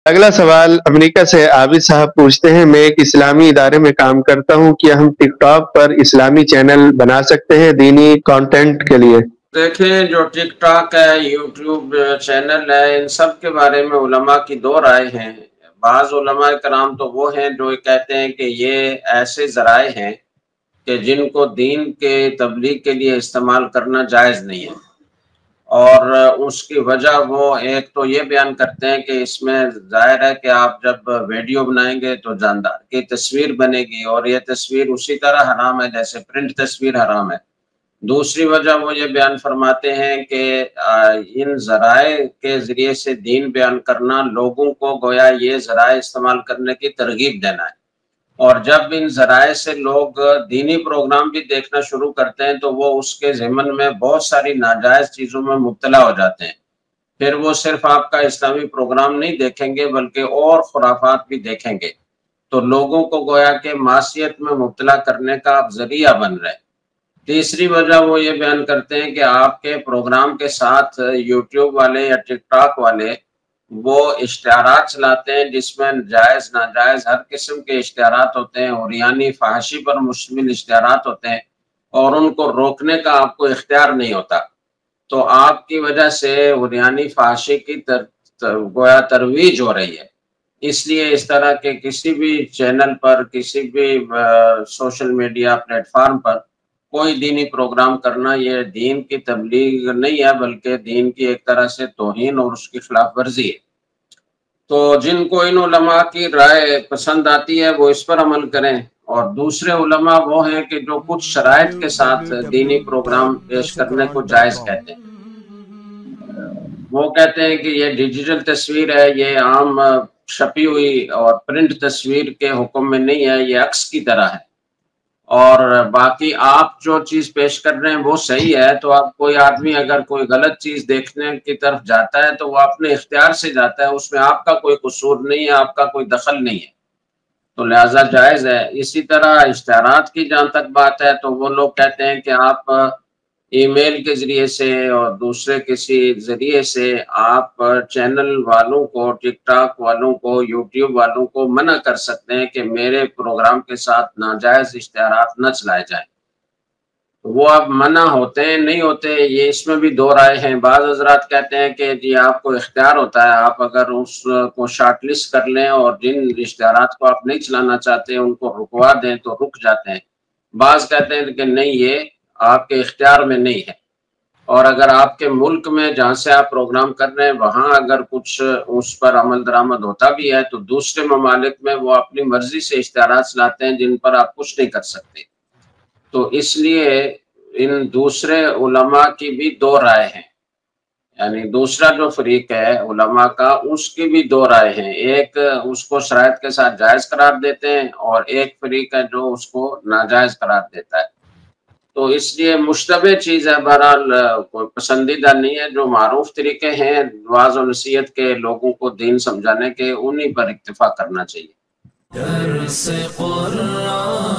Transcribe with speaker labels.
Speaker 1: اگلا سوال امریکہ سے عابد صاحب پوچھتے ہیں، میں ایک اسلامی ادارے میں کام کرتا ہوں، کیا ہم ٹک ٹاک پر اسلامی چینل بنا سکتے ہیں دینی کانٹینٹ کے لیے؟
Speaker 2: دیکھیں، جو ٹک ٹاک ہے، یوٹیوب چینل ہے، ان سب کے بارے میں علماء کی دو رائے ہیں۔ بعض علماء کرام تو وہ ہیں جو کہتے ہیں کہ یہ ایسے ذرائع ہیں کہ جن کو دین کے تبلیغ کے لیے استعمال کرنا جائز نہیں ہے، اور اس کی وجہ وہ ایک تو یہ بیان کرتے ہیں کہ اس میں ظاہر ہے کہ آپ جب ویڈیو بنائیں گے تو جاندار کی تصویر بنے گی، اور یہ تصویر اسی طرح حرام ہے جیسے پرنٹ تصویر حرام ہے۔ دوسری وجہ وہ یہ بیان فرماتے ہیں کہ ان ذرائع کے ذریعے سے دین بیان کرنا لوگوں کو گویا یہ ذرائع استعمال کرنے کی ترغیب دینا ہے، اور جب ان ذرائع سے لوگ دینی پروگرام بھی دیکھنا شروع کرتے ہیں تو وہ اس کے ضمن میں بہت ساری ناجائز چیزوں میں مبتلا ہو جاتے ہیں۔ پھر وہ صرف آپ کا اسلامی پروگرام نہیں دیکھیں گے بلکہ اور خرافات بھی دیکھیں گے، تو لوگوں کو گویا کہ معصیت میں مبتلا کرنے کا آپ ذریعہ بن رہے ہیں۔ تیسری وجہ وہ یہ بیان کرتے ہیں کہ آپ کے پروگرام کے ساتھ یوٹیوب والے یا ٹک ٹاک والے وہ اشتہارات چلاتے ہیں جس میں جائز ناجائز ہر قسم کے اشتہارات ہوتے ہیں، عریانی فحاشی پر مشتمل اشتہارات ہوتے ہیں، اور ان کو روکنے کا آپ کو اختیار نہیں ہوتا۔ تو آپ کی وجہ سے عریانی فحاشی کی گویا ترویج ہو رہی ہے۔ اس لیے اس طرح کے کسی بھی چینل پر، کسی بھی سوشل میڈیا پلیٹ فارم پر کوئی دینی پروگرام کرنا یہ دین کی تبلیغ نہیں ہے بلکہ دین کی ایک طرح سے توہین اور اس کی خلاف ورزی ہے۔ تو جن کو ان علماء کی رائے پسند آتی ہے وہ اس پر عمل کریں، اور دوسرے علماء وہ ہیں کہ جو کچھ شرائط کے ساتھ دینی پروگرام پیش کرنے کو جائز کہتے ہیں۔ وہ کہتے ہیں کہ یہ ڈیجیٹل تصویر ہے، یہ عام چھپی ہوئی اور پرنٹ تصویر کے حکم میں نہیں ہے، یہ عکس کی طرح ہے، اور باقی آپ جو چیز پیش کر رہے ہیں وہ صحیح ہے۔ تو آپ کوئی آدمی اگر کوئی غلط چیز دیکھنے کی طرف جاتا ہے تو وہ اپنے اختیار سے جاتا ہے، اس میں آپ کا کوئی قصور نہیں ہے، آپ کا کوئی دخل نہیں ہے، تو لہذا جائز ہے۔ اسی طرح اشتہارات کی جہاں تک بات ہے تو وہ لوگ کہتے ہیں کہ آپ ای میل کے ذریعے سے اور دوسرے کسی ذریعے سے آپ چینل والوں کو، ٹک ٹاک والوں کو، یوٹیوب والوں کو منع کر سکتے ہیں کہ میرے پروگرام کے ساتھ ناجائز اشتہارات نہ چلائے جائیں۔ وہ اب منع ہوتے ہیں نہیں ہوتے، یہ اس میں بھی دو رائے ہیں۔ بعض حضرات کہتے ہیں کہ جی آپ کو اختیار ہوتا ہے، آپ اگر اس کو شارٹ لسٹ کر لیں اور جن اشتہارات کو آپ نہیں چلانا چاہتے ان کو رکوا دیں تو رک جاتے ہیں۔ بعض کہتے ہیں کہ نہیں، یہ آپ کے اختیار میں نہیں ہے، اور اگر آپ کے ملک میں جہاں سے آپ پروگرام کر رہے ہیں وہاں اگر کچھ اس پر عمل درآمد ہوتا بھی ہے تو دوسرے ممالک میں وہ اپنی مرضی سے اشتہارات چلاتے ہیں جن پر آپ کچھ نہیں کر سکتے۔ تو اس لیے ان دوسرے علماء کی بھی دو رائے ہیں، یعنی دوسرا جو فریق ہے علماء کا اس کی بھی دو رائے ہیں، ایک اس کو شرائط کے ساتھ جائز قرار دیتے ہیں اور ایک فریق ہے جو اس کو ناجائز قرار دیتا ہے۔ تو اس لیے مشتبہ چیز ہے، بہرحال کوئی پسندیدہ نہیں ہے۔ جو معروف طریقے ہیں وعظ و نصیحت کے، لوگوں کو دین سمجھانے کے، انہی پر اکتفا کرنا چاہیے۔
Speaker 3: درس قرآن.com